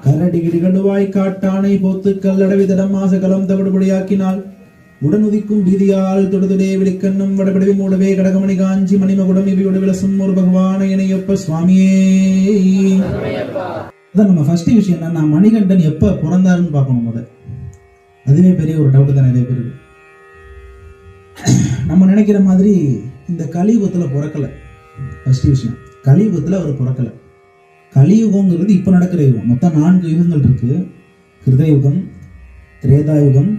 கரடிகிடி கடுவாய் காட்டானை போத்து கல்லடவிதடம் மாசகலம் தவிடுபடியாக்கினாள் உடனுதிக்கும் பீதியால் தொடுதுடே விழிக்கண்ணும் வடபடவி மூடவே கடகமணி காஞ்சி மணிமகுடம் இவையோடு விளசும் ஒரு பகவான இணையப்ப சுவாமியே. அதான் நம்ம ஃபர்ஸ்ட் விஷயம் என்னன்னா, மணிகண்டன் எப்ப பிறந்தாருன்னு பார்க்கணும் முதல். அதுவே பெரிய ஒரு டவுட் தான் நிறைய பேருக்கு. நம்ம நினைக்கிற மாதிரி இந்த கலியுகத்துல பிறக்கல. ஃபர்ஸ்ட் விஷயம், கலியுகத்துல அவர் பிறக்கல. கலியுகங்கிறது இப்ப நடக்கிற யுகம். மொத்தம் 4 யுகங்கள் இருக்கு. கிருதயுகம், திரேதாயுகம்,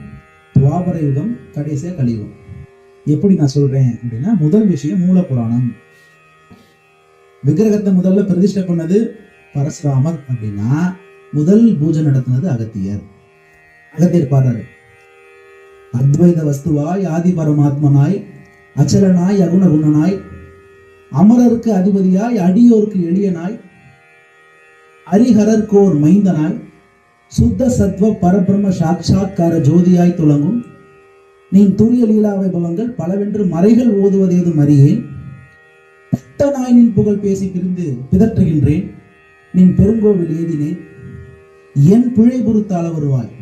துவாபர யுகம், கடைசியா கலியுகம். எப்படி நான் சொல்றேன் அப்படின்னா, முதல் விஷயம் மூல புராணம். விக்கிரகத்தை முதல்ல பிரதிஷ்டை பண்ணது பரசுராமர் அப்படின்னா, முதல் பூஜை நடத்தினது அகத்தியர். அகத்தியர் பாடுறாரு, அத்வைத வஸ்துவாய் ஆதி பரமாத்மனாய் அச்சலனாய் அகுண குணனாய் அமரருக்கு அதிபதியாய் அடியோருக்கு எளியனாய் ஹரிஹரர்கோர் மைந்தனாய் சுத்த சத்வ பரபிரம்ம சாட்சாத்கார ஜோதியாய் துளங்கும் நீ துரிய லீலா வைபவங்கள் பலவென்று மறைகள் ஓதுவதேதும் அறியேன் பட்டனாய் நின் புகழ் பேசி பிரிந்து பிதற்றுகின்றேன் நின் பெருங்கோவில் ஏதினேன் என் பிழை பொறுத்தாள வருவாய்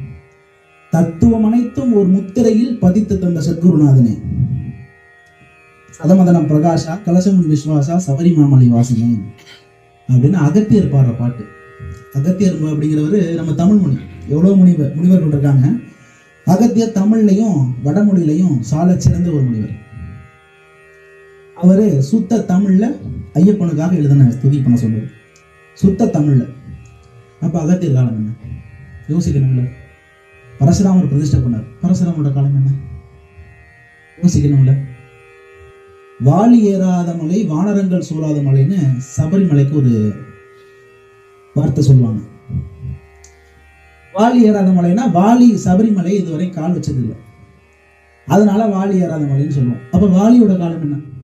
தத்துவம் அனைத்தும் ஒரு முத்திரையில் பதித்து தந்த சத்குருநாதனே சதமதனம் பிரகாஷா கலசமுன் விஸ்வாசா சபரிமாமலை வாசனே அப்படின்னு அகத்தியர் பாடுற பாட்டு. அகத்தியர் அப்படிங்கிறவரு நம்ம தமிழ் மொழி எவ்வளவு முனிவர்கள் இருக்காங்க. அகத்தியர் தமிழ்லையும் வடமொழியிலையும் சால சிறந்த ஒரு முனிவர். அவரு சுத்த தமிழ்ல ஐயப்பனுக்காக எழுதின துதி பண்ண சொல்லுவார், சுத்த தமிழ்ல. அப்ப அகத்தியர் காலம் என்ன யோசிக்கணும்ல. பரசுராமர் பிரதிஷ்டை பண்ணார், பரசுராமரோட காலம் என்ன யோசிக்கணும்ல. வாலி ஏறாத மலை வானரங்கள் சூழாத மலைன்னு சபரிமலைக்கு ஒரு வார்த்தை சொல்லுவாங்க. வாலி ஏறாத மலைன்னா வாலி சபரிமலை இதுவரை கால் வச்சது இல்லை, அதனால வாலி ஏறாத மலைன்னு சொல்லுவோம். அப்ப வாலியோட காலம் என்ன?